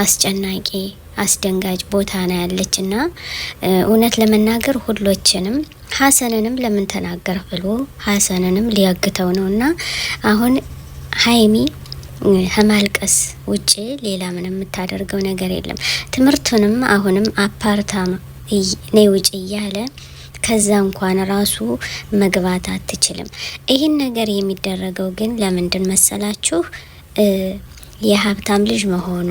አስጨናቂ አስደንጋጭ ቦታ ነው ያለችና እውነት ለመናገር ሁሎችንም ሀሰንንም ለምን ተናገር ብሎ ሀሰንንም ሊያግተው ነውና አሁን ሀይሚ ከማልቀስ ውጪ ሌላ ምንም የምታደርገው ነገር የለም። ትምህርቱንም አሁንም አፓርታማ ነይ ውጪ እያለ ከዛ እንኳን ራሱ መግባት አትችልም። ይህን ነገር የሚደረገው ግን ለምንድን መሰላችሁ? የሀብታም ልጅ መሆኑ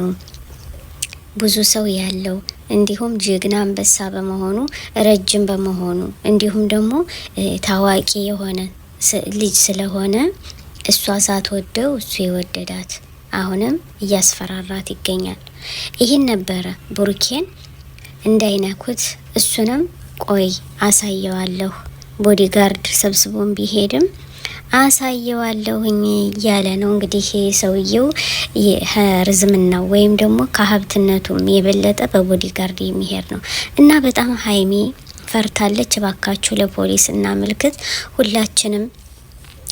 ብዙ ሰው ያለው እንዲሁም ጀግና አንበሳ በመሆኑ ረጅም በመሆኑ እንዲሁም ደግሞ ታዋቂ የሆነ ልጅ ስለሆነ እሷ ሳትወደው እሱ የወደዳት አሁንም እያስፈራራት ይገኛል። ይህን ነበረ ቡሩኬን እንዳይነኩት እሱንም ቆይ አሳየዋለሁ ቦዲጋርድ ሰብስቦን ቢሄድም አሳየዋለሁኝ ያለ ነው። እንግዲህ ሰውየው የርዝምናው ወይም ደግሞ ከሀብትነቱም የበለጠ በቦዲጋርድ የሚሄድ ነው እና በጣም ሀይሚ ፈርታለች። ባካችሁ ለፖሊስ እናመልክት። ሁላችንም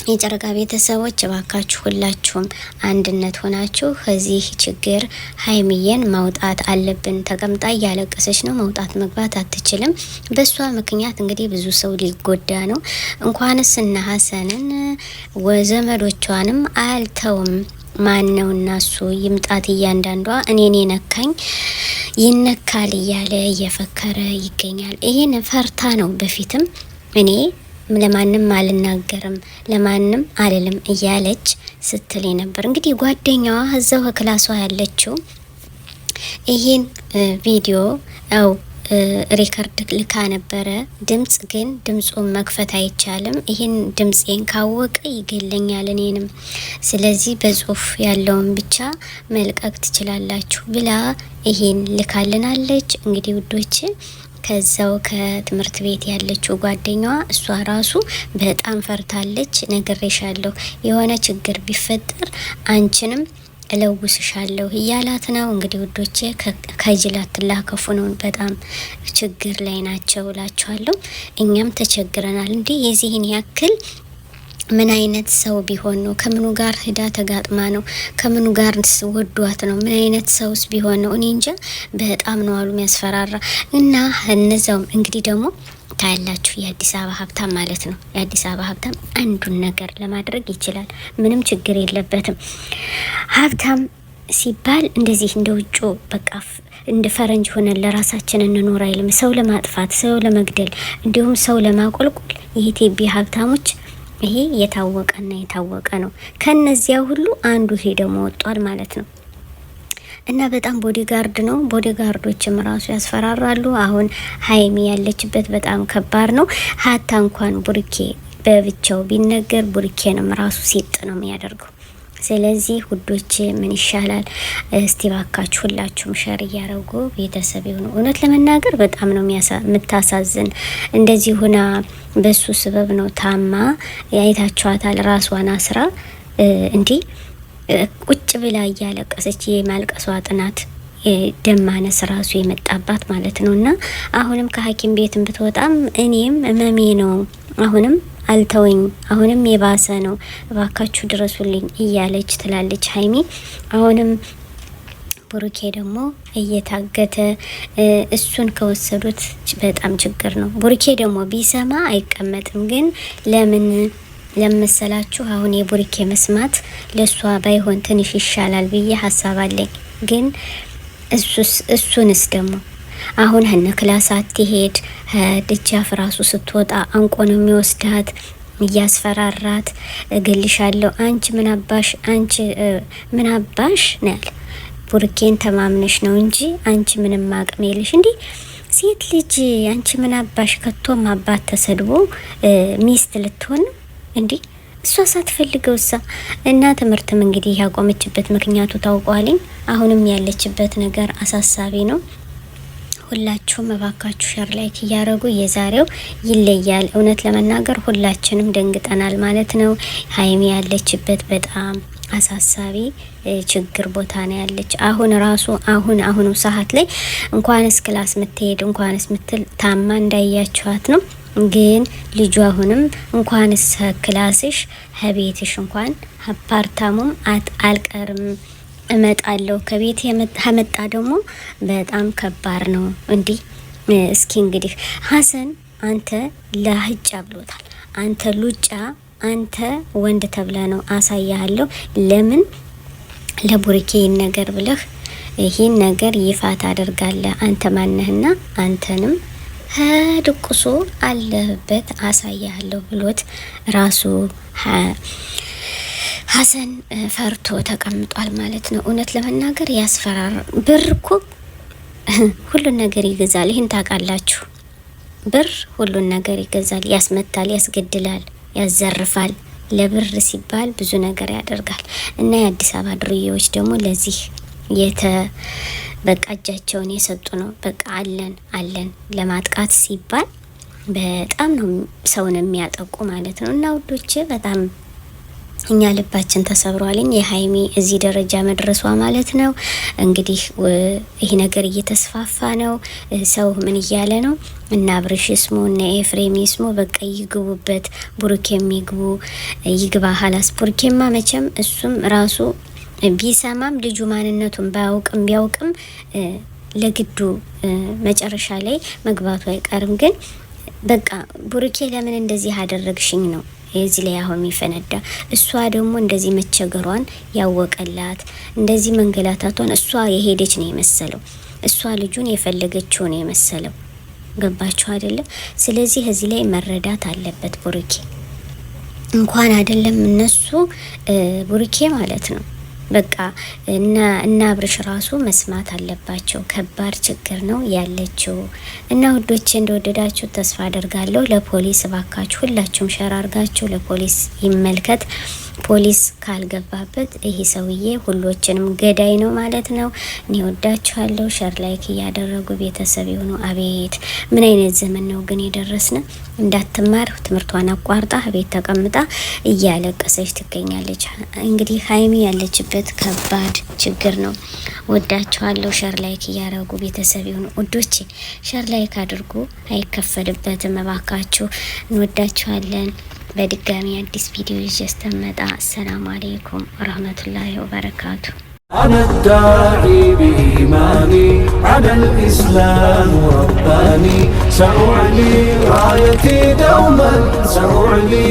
የጨረቃ ቤተሰቦች ባካችሁ ሁላችሁም አንድነት ሆናችሁ ከዚህ ችግር ሀይሚዬን ማውጣት አለብን። ተቀምጣ እያለቀሰች ነው፣ መውጣት መግባት አትችልም። በሷ ምክንያት እንግዲህ ብዙ ሰው ሊጎዳ ነው። እንኳንስ እና ሀሰንን ወዘመዶቿንም አልተውም። ማን ነው እናሱ ይምጣት፣ እያንዳንዷ እኔን የነካኝ ይነካል እያለ እየፈከረ ይገኛል። ይሄን ፈርታ ነው በፊትም እኔ ለማንም አልናገርም ለማንም አልልም እያለች ስትል ነበር። እንግዲህ ጓደኛዋ እዛው ክላሷ ያለችው ይሄን ቪዲዮ አው ሪከርድ ልካ ነበረ። ድምጽ ግን ድምጹን መክፈት አይቻልም። ይሄን ድምጼን ካወቀ ይገለኛል እኔንም፣ ስለዚህ በጽሁፍ ያለውን ብቻ መልቀቅ ትችላላችሁ ብላ ይሄን ልካልናለች። እንግዲህ ውዶች ከዛው ከትምህርት ቤት ያለችው ጓደኛዋ እሷ ራሱ በጣም ፈርታለች። ነግሬሻለሁ የሆነ ችግር ቢፈጠር አንቺንም እለውስሻለሁ እያላት ነው። እንግዲህ ውዶቼ ከጅላት ላከፉ ነው። በጣም ችግር ላይ ናቸው እላችኋለሁ። እኛም ተቸግረናል። እንዴ የዚህን ያክል ምን አይነት ሰው ቢሆን ነው? ከምኑ ጋር ሂዳ ተጋጥማ ነው? ከምኑ ጋር ወዷት ነው? ምን አይነት ሰውስ ቢሆን ነው? እኔ እንጃ። በጣም ነው አሉ የሚያስፈራራ እና እነዛውም እንግዲህ ደግሞ ታያላችሁ የአዲስ አበባ ሀብታም ማለት ነው። የአዲስ አበባ ሀብታም አንዱን ነገር ለማድረግ ይችላል። ምንም ችግር የለበትም። ሀብታም ሲባል እንደዚህ እንደ ውጮ በቃ እንደ ፈረንጅ ሆነን ለራሳችን እንኖር አይልም። ሰው ለማጥፋት፣ ሰው ለመግደል እንዲሁም ሰው ለማቆልቆል የኢትዮጵያ ሀብታሞች ይሄ የታወቀና የታወቀ ነው። ከነዚያ ሁሉ አንዱ ይሄ ደግሞ ወጧል ማለት ነው። እና በጣም ቦዲጋርድ ነው። ቦዲጋርዶችም ራሱ ያስፈራራሉ። አሁን ሀይሚ ያለችበት በጣም ከባድ ነው። ሀታ እንኳን ቡርኬ በብቻው ቢነገር ቡርኬንም ራሱ ሲጥ ነው የሚያደርገው። ስለዚህ ውዶች ምን ይሻላል? እስቲ ባካችሁ ሁላችሁም ሸር እያረጉ ቤተሰብ ይሁኑ። እውነት ለመናገር በጣም ነው የምታሳዝን። እንደዚህ ሁና በሱ ስበብ ነው ታማ ያይታችኋታል። ራሷን አስራ እንዲህ ቁጭ ብላ እያለቀሰች የማልቀሷ ጥናት ደም ማነስ ራሱ የመጣባት ማለት ነው። እና አሁንም ከሐኪም ቤትም ብትወጣም እኔም እመሜ ነው አሁንም አልተወኝ፣ አሁንም የባሰ ነው፣ እባካችሁ ድረሱልኝ እያለች ትላለች ሀይሚ። አሁንም ቡሩኬ ደግሞ እየታገተ እሱን ከወሰዱት በጣም ችግር ነው። ቡሩኬ ደግሞ ቢሰማ አይቀመጥም። ግን ለምን ለመሰላችሁ አሁን የቡሩኬ መስማት ለሷ ባይሆን ትንሽ ይሻላል ብዬ ሀሳብ አለኝ። ግን እሱንስ ደግሞ አሁን ሀነ ክላስ አትሄድ ደጃፍ ራሱ ስትወጣ አንቆ ነው የሚወስዳት እያስፈራራት እገልሻለሁ፣ አንቺ ምን አባሽ ነው ያለ። ቡሩኬን ተማምነሽ ነው እንጂ አንቺ ምንም አቅም የለሽ። እንዴ ሴት ልጅ አንቺ ምን አባሽ ከቶም አባት ተሰድቦ ሚስት ልትሆን እንዴ? እሷ ሳትፈልገውሳ እና ትምህርትም እንግዲህ ያቆመችበት ምክንያቱ ታውቋልኝ። አሁንም ያለችበት ነገር አሳሳቢ ነው። ሁላችሁም እባካችሁ ሸር ላይክ እያረጉ የዛሬው ይለያል። እውነት ለመናገር ሁላችንም ደንግጠናል ማለት ነው። ሀይሚ ያለችበት በጣም አሳሳቢ ችግር ቦታ ነው ያለች። አሁን ራሱ አሁኑ ሰዓት ላይ እንኳንስ ክላስ ምትሄድ እንኳንስ ምትል ታማ እንዳያችኋት ነው። ግን ልጁ አሁንም እንኳንስ ክላስሽ ሀቤትሽ እንኳን አፓርታሙም አልቀርም እመጣለሁ ከቤት የመጣ ደግሞ በጣም ከባድ ነው። እንዲህ እስኪ እንግዲህ ሀሰን አንተ ለህጫ ብሎታል። አንተ ሉጫ፣ አንተ ወንድ ተብለ ነው አሳያለሁ። ለምን ለቡርኬ ነገር ብለህ ይሄን ነገር ይፋ ታደርጋለህ? አንተ ማነህና አንተንም ድቁሶ አለበት አሳያለሁ ብሎት ራሱ ሀሰን ፈርቶ ተቀምጧል ማለት ነው። እውነት ለመናገር ያስፈራራ። ብር እኮ ሁሉን ነገር ይገዛል። ይህን ታውቃላችሁ። ብር ሁሉን ነገር ይገዛል፣ ያስመታል፣ ያስገድላል፣ ያዘርፋል። ለብር ሲባል ብዙ ነገር ያደርጋል። እና የአዲስ አበባ ድርዬዎች ደግሞ ለዚህ በቃ እጃቸውን የሰጡ ነው። በቃ አለን ለማጥቃት ሲባል በጣም ነው ሰውን የሚያጠቁ ማለት ነው። እና ውዶቼ በጣም እኛ ልባችን ተሰብሯልኝ የሀይሚ እዚህ ደረጃ መድረሷ ማለት ነው። እንግዲህ ይህ ነገር እየተስፋፋ ነው። ሰው ምን እያለ ነው? እና አብርሽ ስሙ እና ኤፍሬም ስሙ በቃ ይግቡበት፣ ቡሩኬም ይግባ ሀላስ። ቡሩኬማ መቼም እሱም ራሱ ቢሰማም ልጁ ማንነቱን ቢያውቅም ለግዱ መጨረሻ ላይ መግባቱ አይቀርም። ግን በቃ ቡሩኬ ለምን እንደዚህ አደረግሽኝ ነው የዚህ ላይ አሁን የሚፈነዳ። እሷ ደግሞ እንደዚህ መቸገሯን ያወቀላት እንደዚህ መንገላታቷን እሷ የሄደች ነው የመሰለው። እሷ ልጁን የፈለገችው ነው የመሰለው። ገባችሁ አይደለም? ስለዚህ እዚህ ላይ መረዳት አለበት ቡሩኬ። እንኳን አይደለም እነሱ ቡሩኬ ማለት ነው በቃ እና አብርሽ ራሱ መስማት አለባቸው። ከባድ ችግር ነው ያለችው። እና ውዶቼ እንደወደዳችሁ ተስፋ አደርጋለሁ። ለፖሊስ እባካችሁ ሁላችሁም ሸር አድርጋችሁ ለፖሊስ ይመልከት። ፖሊስ ካልገባበት ይሄ ሰውዬ ሁሎችንም ገዳይ ነው ማለት ነው። እኔ ወዳችኋለሁ። ሸር ላይክ እያደረጉ ቤተሰብ የሆኑ አቤት ምን አይነት ዘመን ነው ግን የደረስነ። እንዳትማር ትምህርቷን አቋርጣ ቤት ተቀምጣ እያለቀሰች ትገኛለች። እንግዲህ ሀይሚ ያለችበት ከባድ ችግር ነው። ወዳችኋለሁ። ሸር ላይክ እያደረጉ ቤተሰብ የሆኑ ውዶቼ ሸር ላይክ አድርጉ፣ አይከፈልበትም እባካችሁ። እንወዳችኋለን። በድጋሚ አዲስ ቪዲዮ ይዤ እስከመጣ አሰላሙ አለይኩም ወራህመቱላሂ ወበረካቱ። أنا الداعي بإيماني على الإسلام رباني، سأعلي رايتي دوما، سأعلي